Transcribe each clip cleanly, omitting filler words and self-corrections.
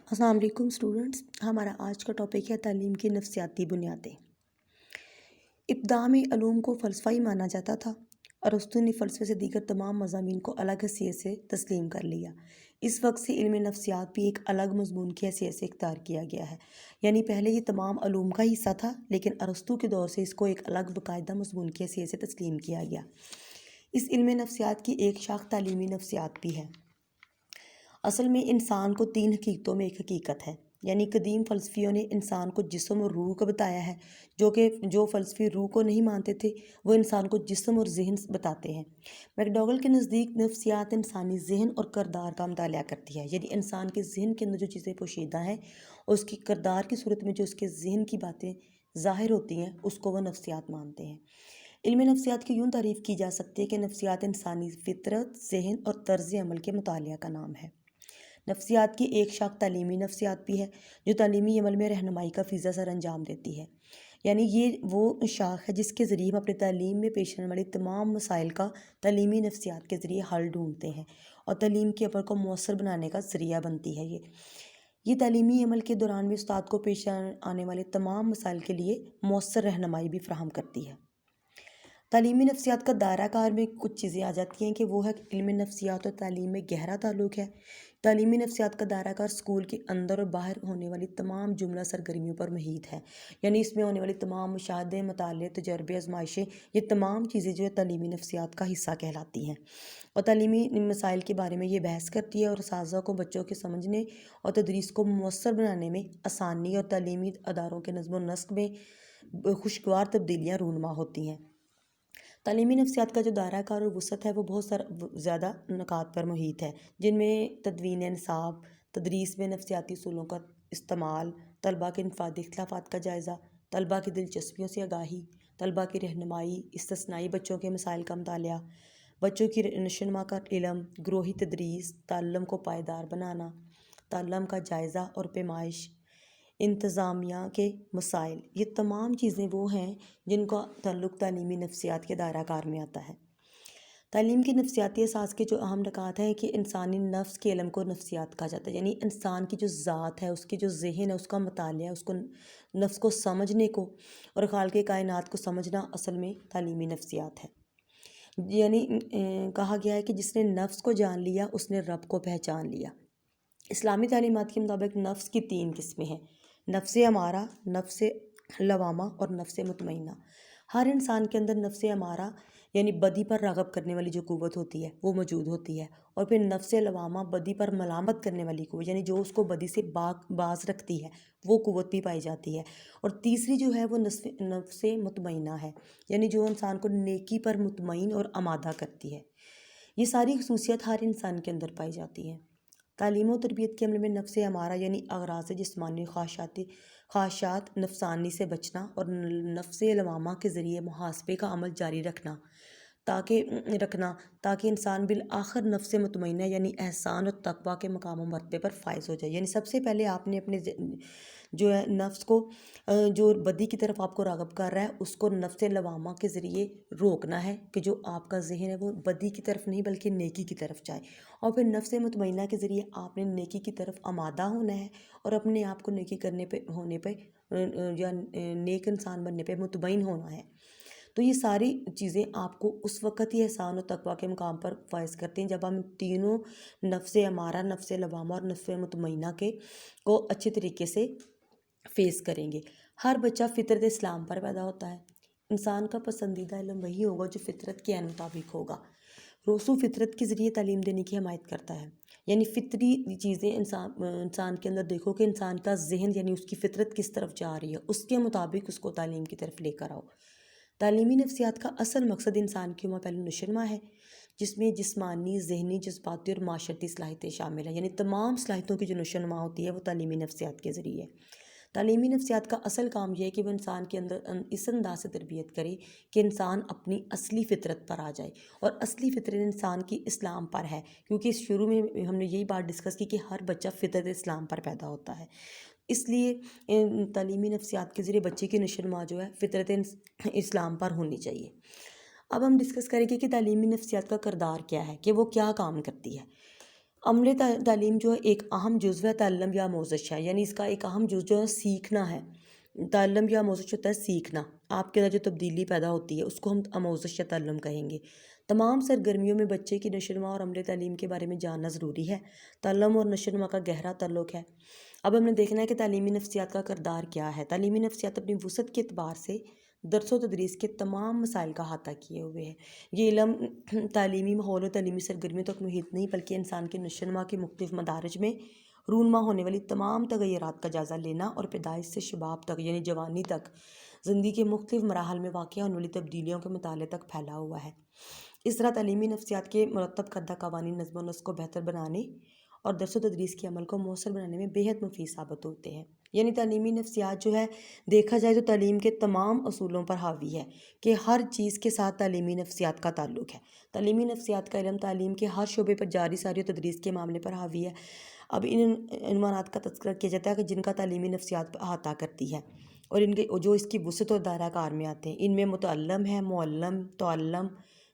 السلام علیکم اسٹوڈنٹس، ہمارا آج کا ٹاپک ہے تعلیم کی نفسیاتی بنیادیں۔ ابتدا میں علوم کو فلسفہ ہی مانا جاتا تھا۔ ارسطو نے فلسفے سے دیگر تمام مضامین کو الگ حیثیت سے تسلیم کر لیا۔ اس وقت سے علم نفسیات بھی ایک الگ مضمون کی حیثیت سے اختیار کیا گیا ہے، یعنی پہلے یہ تمام علوم کا حصہ تھا، لیکن ارسطو کے دور سے اس کو ایک الگ باقاعدہ مضمون کی حیثیت سے تسلیم کیا گیا۔ اس علم نفسیات کی ایک شاخ تعلیمی نفسیات بھی ہے۔ اصل میں انسان کو تین حقیقتوں میں ایک حقیقت ہے، یعنی قدیم فلسفیوں نے انسان کو جسم اور روح کو بتایا ہے، جو فلسفی روح کو نہیں مانتے تھے وہ انسان کو جسم اور ذہن بتاتے ہیں۔ میکڈوگل کے نزدیک نفسیات انسانی ذہن اور کردار کا مطالعہ کرتی ہے، یعنی انسان کے ذہن کے اندر جو چیزیں پوشیدہ ہیں اور اس کی کردار کی صورت میں جو اس کے ذہن کی باتیں ظاہر ہوتی ہیں اس کو وہ نفسیات مانتے ہیں۔ علم نفسیات کی یوں تعریف کی جا سکتی ہے کہ نفسیات انسانی فطرت، ذہن اور طرز عمل کے مطالعہ کا نام ہے۔ نفسیات کی ایک شاخ تعلیمی نفسیات بھی ہے، جو تعلیمی عمل میں رہنمائی کا فیضا سر انجام دیتی ہے، یعنی یہ وہ شاخ ہے جس کے ذریعے ہم اپنے تعلیم میں پیش آنے والی تمام مسائل کا تعلیمی نفسیات کے ذریعے حل ڈھونڈتے ہیں اور تعلیم کے عمل کو مؤثر بنانے کا ذریعہ بنتی ہے۔ یہ تعلیمی عمل کے دوران بھی استاد کو پیش آنے والے تمام مسائل کے لیے مؤثر رہنمائی بھی فراہم کرتی ہے۔ تعلیمی نفسیات کا دائرہ کار میں کچھ چیزیں آ جاتی ہیں کہ وہ ہے علم نفسیات اور تعلیم میں گہرا تعلق ہے۔ تعلیمی نفسیات کا دائرہ کار اسکول کے اندر اور باہر ہونے والی تمام جملہ سرگرمیوں پر محیط ہے، یعنی اس میں ہونے والی تمام مشاہدے، مطالعے، تجربے، آزمائشیں، یہ تمام چیزیں جو ہے تعلیمی نفسیات کا حصہ کہلاتی ہیں اور تعلیمی مسائل کے بارے میں یہ بحث کرتی ہے اور اساتذہ کو بچوں کے سمجھنے اور تدریس کو مؤثر بنانے میں آسانی اور تعلیمی اداروں کے نظم و نسق میں خوشگوار تبدیلیاں رونما ہوتی ہیں۔ تعلیمی نفسیات کا جو دائرہ کار اور وسعت ہے وہ بہت زیادہ نکات پر محیط ہے، جن میں تدوین نصاب، تدریس میں نفسیاتی اصولوں کا استعمال، طلباء کے انفرادی اختلافات کا جائزہ، طلباء کی دلچسپیوں سے آگاہی، طلباء کی رہنمائی، استثنائی بچوں کے مسائل کا مطالعہ، بچوں کی نشوونما کا علم، گروہی تدریس، تعلم کو پائیدار بنانا، تعلم کا جائزہ اور پیمائش، انتظامیہ کے مسائل، یہ تمام چیزیں وہ ہیں جن کا تعلق تعلیمی نفسیات کے دائرہ کار میں آتا ہے۔ تعلیم کی نفسیاتی اساس کے جو اہم نکات ہیں کہ انسانی نفس کے علم کو نفسیات کہا جاتا ہے، یعنی انسان کی جو ذات ہے، اس کی جو ذہن ہے، اس کا مطالعہ، اس کو نفس کو سمجھنے کو اور خالق کائنات کو سمجھنا اصل میں تعلیمی نفسیات ہے۔ یعنی کہا گیا ہے کہ جس نے نفس کو جان لیا اس نے رب کو پہچان لیا۔ اسلامی تعلیمات کے مطابق نفس کی تین قسمیں ہیں: نفس امارہ، نفس لوامہ اور نفس مطمئنہ۔ ہر انسان کے اندر نفس امارہ یعنی بدی پر راغب کرنے والی جو قوت ہوتی ہے وہ موجود ہوتی ہے، اور پھر نفس لوامہ بدی پر ملامت کرنے والی قوت، یعنی جو اس کو بدی سے باز رکھتی ہے، وہ قوت بھی پائی جاتی ہے، اور تیسری جو ہے وہ نفس مطمئنہ ہے، یعنی جو انسان کو نیکی پر مطمئن اور آمادہ کرتی ہے۔ یہ ساری خصوصیات ہر انسان کے اندر پائی جاتی ہیں۔ تعلیم و تربیت کے عمل میں نفس امارہ یعنی اغراض جسمانی خواہشات نفسانی سے بچنا اور نفس لوامہ کے ذریعے محاسبے کا عمل جاری رکھنا تاکہ انسان بالآخر نفس مطمئنہ یعنی احسان اور تقویٰ کے مقام و مرتبے پر فائز ہو جائے۔ یعنی سب سے پہلے آپ نے اپنے جو ہے نفس کو جو بدی کی طرف آپ کو راغب کر رہا ہے اس کو نفس لوامہ کے ذریعے روکنا ہے کہ جو آپ کا ذہن ہے وہ بدی کی طرف نہیں بلکہ نیکی کی طرف جائے، اور پھر نفس مطمئنہ کے ذریعے آپ نے نیکی کی طرف آمادہ ہونا ہے اور اپنے آپ کو نیکی کرنے پہ ہونے پہ یا نیک انسان بننے پہ مطمئن ہونا ہے۔ تو یہ ساری چیزیں آپ کو اس وقت ہی احسان و تقویٰ کے مقام پر فائز کرتے ہیں جب ہم تینوں نفس امارہ، نفس لوامہ اور نفس مطمئنہ کو اچھے طریقے سے فیس کریں گے۔ ہر بچہ فطرت اسلام پر پیدا ہوتا ہے۔ انسان کا پسندیدہ علم وہی ہوگا جو فطرت کے مطابق ہوگا۔ روسو فطرت کے ذریعے تعلیم دینے کی حمایت کرتا ہے، یعنی فطری چیزیں انسان کے اندر دیکھو کہ انسان کا ذہن یعنی اس کی فطرت کس طرف جا رہی ہے، اس کے مطابق اس کو تعلیم کی طرف لے کر آؤ۔ تعلیمی نفسیات کا اصل مقصد انسان کی پہلو نشوونما ہے، جس میں جسمانی، ذہنی، جذباتی اور معاشرتی صلاحیتیں شامل ہیں، یعنی تمام صلاحیتوں کی جو نشوونما ہوتی ہے وہ تعلیمی نفسیات کے ذریعے۔ تعلیمی نفسیات کا اصل کام یہ ہے کہ وہ انسان کے اندر اس انداز سے تربیت کرے کہ انسان اپنی اصلی فطرت پر آ جائے، اور اصلی فطرت انسان کی اسلام پر ہے، کیونکہ اس شروع میں ہم نے یہی بات ڈسکس کی کہ ہر بچہ فطرت اسلام پر پیدا ہوتا ہے، اس لیے تعلیمی نفسیات کے ذریعے بچے کی نشوونما جو ہے فطرت اسلام پر ہونی چاہیے۔ اب ہم ڈسکس کریں گے کہ تعلیمی نفسیات کا کردار کیا ہے، کہ وہ کیا کام کرتی ہے۔ عملی تعلیم جو ہے ایک اہم جزو ہے تعلم یا آموزش ہے، یعنی اس کا ایک اہم جز جو ہے سیکھنا ہے۔ تعلم یا آموزش ہوتا ہے سیکھنا، آپ کے اندر جو تبدیلی پیدا ہوتی ہے اس کو ہم آموزش یا تعلم کہیں گے۔ تمام سرگرمیوں میں بچے کی نشوونما اور عملی تعلیم کے بارے میں جاننا ضروری ہے۔ تعلم اور نشوونما کا گہرا تعلق ہے۔ اب ہم نے دیکھنا ہے کہ تعلیمی نفسیات کا کردار کیا ہے۔ تعلیمی نفسیات اپنی وسعت کے اعتبار سے درس و تدریس کے تمام مسائل کا احاطہ کیے ہوئے ہیں۔ یہ علم تعلیمی ماحول اور تعلیمی سرگرمیوں تک محیط نہیں بلکہ انسان کے نشوونما کے مختلف مدارج میں رونما ہونے والی تمام تغیرات کا جائزہ لینا اور پیدائش سے شباب تک یعنی جوانی تک زندگی کے مختلف مراحل میں واقع ہونے والی تبدیلیوں کے مطالعے تک پھیلا ہوا ہے۔ اس طرح تعلیمی نفسیات کے مرتب کردہ قوانین نظم و نسق کو بہتر بنانے اور درس و تدریس کے عمل کو مؤثر بنانے میں بےحد مفید ثابت ہوتے ہیں۔ یعنی تعلیمی نفسیات جو ہے دیکھا جائے تو تعلیم کے تمام اصولوں پر حاوی ہے کہ ہر چیز کے ساتھ تعلیمی نفسیات کا تعلق ہے۔ تعلیمی نفسیات کا علم تعلیم کے ہر شعبے پر جاری ساری و تدریس کے معاملے پر حاوی ہے۔ اب ان عنوانات کا تذکرہ کیا جاتا ہے کہ جن کا تعلیمی نفسیات پر احاطہ کرتی ہے اور ان کے جو اس کی وسعت اور دائرہ کار میں آتے ہیں۔ ان میں متعلم ہے، معلم، تعلم،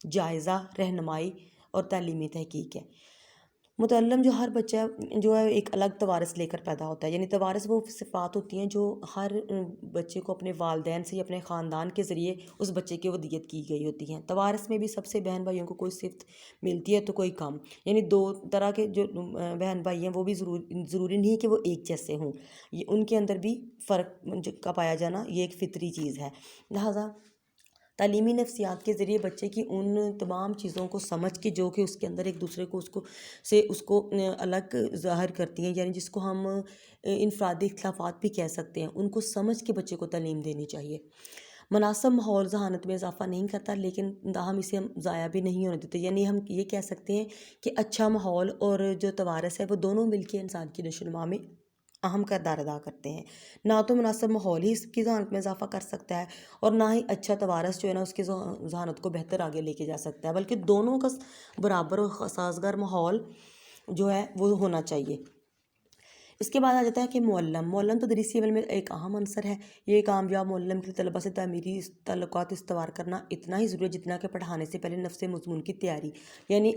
جائزہ، رہنمائی اور تعلیمی تحقیق ہے۔ متعلم جو ہر بچہ جو ہے ایک الگ توارث لے کر پیدا ہوتا ہے، یعنی توارث وہ صفات ہوتی ہیں جو ہر بچے کو اپنے والدین سے یا اپنے خاندان کے ذریعے اس بچے کی ودیت کی گئی ہوتی ہیں۔ توارث میں بھی سب سے بہن بھائیوں کو کوئی صفت ملتی ہے تو کوئی کم، یعنی دو طرح کے جو بہن بھائی ہیں وہ بھی ضروری نہیں کہ وہ ایک جیسے ہوں، یہ ان کے اندر بھی فرق کا پایا جانا یہ ایک فطری چیز ہے۔ لہٰذا تعلیمی نفسیات کے ذریعے بچے کی ان تمام چیزوں کو سمجھ کے جو کہ اس کے اندر ایک دوسرے کو اس کو الگ ظاہر کرتی ہیں، یعنی جس کو ہم انفرادی اختلافات بھی کہہ سکتے ہیں، ان کو سمجھ کے بچے کو تعلیم دینی چاہیے۔ مناسب ماحول ذہانت میں اضافہ نہیں کرتا لیکن ہم اسے ضائع بھی نہیں ہونے دیتے، یعنی ہم یہ کہہ سکتے ہیں کہ اچھا ماحول اور جو توارث ہے وہ دونوں مل کے انسان کی نشوونما میں اہم کردار ادا کرتے ہیں۔ نہ تو مناسب ماحول ہی اس کی ذہانت میں اضافہ کر سکتا ہے اور نہ ہی اچھا توارث جو ہے نا اس کی ذہانت کو بہتر آگے لے کے جا سکتا ہے، بلکہ دونوں کا برابر اور سازگار ماحول جو ہے وہ ہونا چاہیے۔ اس کے بعد آ جاتا ہے کہ معلم تدریسی عمل میں ایک اہم عنصر ہے۔ یہ کامیاب معلم کے طلبہ سے تعمیری تعلقات استوار کرنا اتنا ہی ضروری ہے جتنا کہ پڑھانے سے پہلے نفس مضمون کی تیاری، یعنی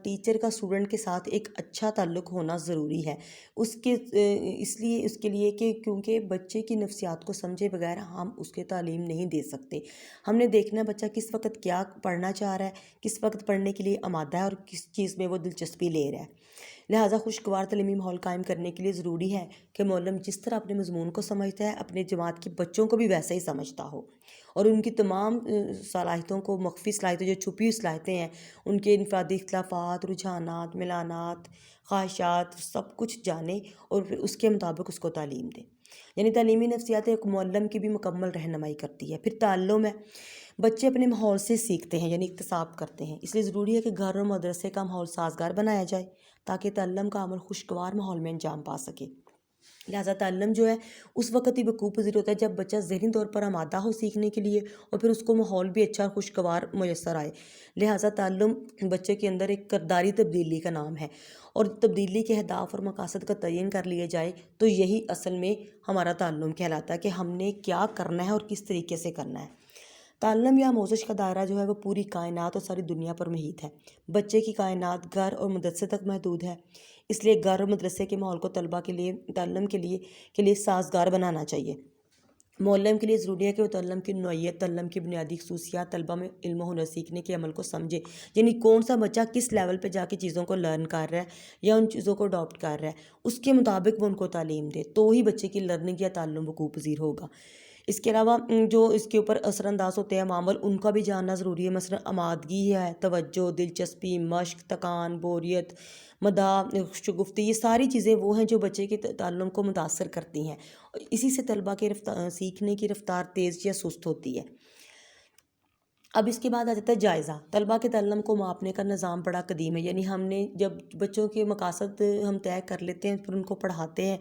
ٹیچر کا اسٹوڈنٹ کے ساتھ ایک اچھا تعلق ہونا ضروری ہے اس کے لیے کہ کیونکہ بچے کی نفسیات کو سمجھے بغیر ہم اس کے تعلیم نہیں دے سکتے۔ ہم نے دیکھنا بچہ کس وقت کیا پڑھنا چاہ رہا ہے، کس وقت پڑھنے کے لیے آمادہ ہے اور کس چیز میں وہ دلچسپی لے رہا ہے۔ لہٰذا خوشگوار تعلیمی ماحول قائم کرنے کے لیے ضروری ہے کہ معلم جس طرح اپنے مضمون کو سمجھتا ہے اپنے جماعت کے بچوں کو بھی ویسے ہی سمجھتا ہو اور ان کی تمام صلاحیتوں کو، مخفی صلاحیتیں جو چھپی ہوئی صلاحیتیں ہیں، ان کے انفرادی اختلافات، رجحانات، میلانات، خواہشات سب کچھ جانے اور پھر اس کے مطابق اس کو تعلیم دے۔ یعنی تعلیمی نفسیات ایک معلم کی بھی مکمل رہنمائی کرتی ہے۔ پھر تعلم ہے، بچے اپنے ماحول سے سیکھتے ہیں یعنی اکتساب کرتے ہیں، اس لیے ضروری ہے کہ گھر اور مدرسے کا ماحول سازگار بنایا جائے تاکہ تعلم کا عمل خوشگوار ماحول میں انجام پا سکے۔ لہٰذا تعلم جو ہے اس وقت ہی وقوع پذیر ہوتا ہے جب بچہ ذہنی طور پر آمادہ ہو سیکھنے کے لیے اور پھر اس کو ماحول بھی اچھا اور خوشگوار میسر آئے۔ لہٰذا تعلم بچے کے اندر ایک کرداری تبدیلی کا نام ہے اور تبدیلی کے اہداف اور مقاصد کا تعین کر لیا جائے تو یہی اصل میں ہمارا تعلم کہلاتا ہے کہ ہم نے کیا کرنا ہے اور کس طریقے سے کرنا ہے۔ تعلم یا آموزش کا دائرہ جو ہے وہ پوری کائنات اور ساری دنیا پر محیط ہے۔ بچے کی کائنات گھر اور مدرسے تک محدود ہے، اس لیے گھر اور مدرسے کے ماحول کو طلبہ کے لیے تعلم کے لیے سازگار بنانا چاہیے۔ معلم کے لیے ضروری ہے کہ وہ تعلم کی نوعیت، تعلم کی بنیادی خصوصیات، طلبہ میں علم و ہنر سیکھنے کے عمل کو سمجھے، یعنی کون سا بچہ کس لیول پہ جا کے چیزوں کو لرن کر رہا ہے یا ان چیزوں کو اڈاپٹ کر رہا ہے، اس کے مطابق وہ ان کو تعلیم دے تو ہی بچے کی لرننگ یا تعلم وقوع پذیر ہوگا۔ اس کے علاوہ جو اس کے اوپر اثر انداز ہوتے ہیں معامل، ان کا بھی جاننا ضروری ہے، مثلا آمادگی ہے، توجہ، دلچسپی، مشق، تکان، بوریت، مداح، شگفتی، یہ ساری چیزیں وہ ہیں جو بچے کے تعلم کو متاثر کرتی ہیں اور اسی سے طلبہ کے سیکھنے کی رفتار تیز یا سست ہوتی ہے۔ اب اس کے بعد آ جاتا ہے جائزہ۔ طلبہ کے تعلم کو ماپنے کا نظام بڑا قدیم ہے، یعنی ہم نے جب بچوں کے مقاصد ہم طے کر لیتے ہیں پھر ان کو پڑھاتے ہیں،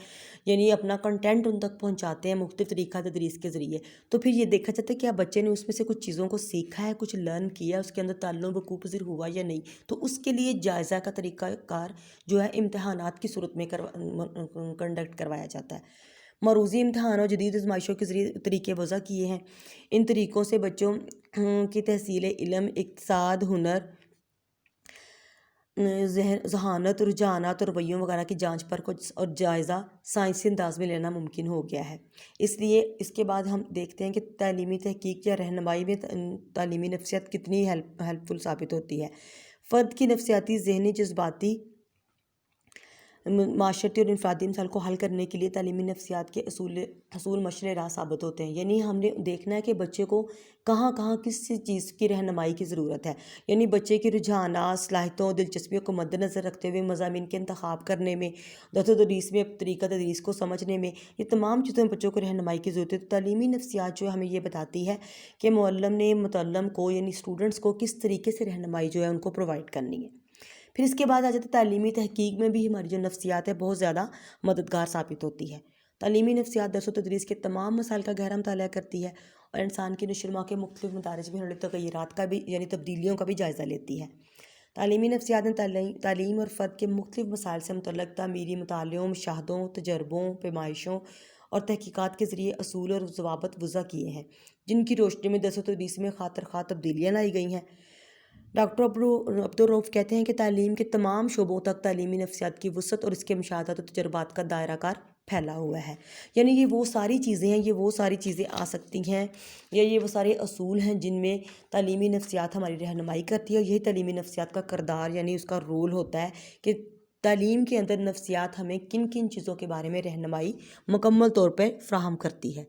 یعنی اپنا کنٹینٹ ان تک پہنچاتے ہیں مختلف طریقہ تدریس کے ذریعے، تو پھر یہ دیکھا جاتا ہے کہ اب بچے نے اس میں سے کچھ چیزوں کو سیکھا ہے، کچھ لرن کیا، اس کے اندر تعلم وقوع پذیر ہوا یا نہیں، تو اس کے لیے جائزہ کا طریقہ کار جو ہے امتحانات کی صورت میں کنڈکٹ کروایا جاتا ہے۔ معروضی امتحان اور جدید آزمائشوں کے ذریعے طریقے وضع کیے ہیں۔ ان طریقوں سے بچوں کی تحصیل علم، اقتصاد، ہنر، ذہانت، رجحانات اور رویوں وغیرہ کی جانچ پرکھ اور جائزہ سائنسی انداز میں لینا ممکن ہو گیا ہے۔ اس لیے اس کے بعد ہم دیکھتے ہیں کہ تعلیمی تحقیق یا رہنمائی میں تعلیمی نفسیات کتنی ہیلپ فل ثابت ہوتی ہے۔ فرد کی نفسیاتی، ذہنی، جذباتی، معاشرتی اور انفرادی مسائل کو حل کرنے کے لیے تعلیمی نفسیات کے اصول مشعل راہ ثابت ہوتے ہیں۔ یعنی ہم نے دیکھنا ہے کہ بچے کو کہاں کہاں کس چیز کی رہنمائی کی ضرورت ہے۔ یعنی بچے کی رجحانات، صلاحیتوں، دلچسپیوں کو مد نظر رکھتے ہوئے مضامین کے انتخاب کرنے میں، درس و تدریس میں طریقہ تدریس کو سمجھنے میں، یہ تمام چیزوں میں بچوں کو رہنمائی کی ضرورت ہے۔ تو تعلیمی نفسیات جو ہمیں یہ بتاتی ہے کہ معلم نے متعلم کو یعنی اسٹوڈنٹس کو کس طریقے سے رہنمائی جو ہے ان کو پرووائڈ کرنی ہے۔ پھر اس کے بعد آ جاتا ہے تعلیمی تحقیق میں بھی ہماری جو نفسیات ہے بہت زیادہ مددگار ثابت ہوتی ہے۔ تعلیمی نفسیات درس و تدریس کے تمام مسائل کا گہرا مطالعہ کرتی ہے اور انسان کی نشوونما کے مختلف مدارج میں ہونے والے تغیرات کا بھی یعنی تبدیلیوں کا بھی جائزہ لیتی ہے۔ تعلیمی نفسیات میں تعلیم اور فرد کے مختلف مسائل سے متعلق تعمیری مطالعوں، مشاہدوں، تجربوں، پیمائشوں اور تحقیقات کے ذریعے اصول اور ضوابط وضع کیے ہیں، جن کی روشنی میں درس و تدریس میں خاطر خواہ تبدیلیاں لائی گئی ہیں۔ ڈاکٹر عبدالرؤف کہتے ہیں کہ تعلیم کے تمام شعبوں تک تعلیمی نفسیات کی وسعت اور اس کے مشاہدات و تجربات کا دائرہ کار پھیلا ہوا ہے۔ یعنی یہ وہ ساری چیزیں ہیں، یہ وہ ساری چیزیں آ سکتی ہیں یا یہ وہ سارے اصول ہیں جن میں تعلیمی نفسیات ہماری رہنمائی کرتی ہے، اور یہی تعلیمی نفسیات کا کردار یعنی اس کا رول ہوتا ہے کہ تعلیم کے اندر نفسیات ہمیں کن کن چیزوں کے بارے میں رہنمائی مکمل طور پہ فراہم کرتی ہے۔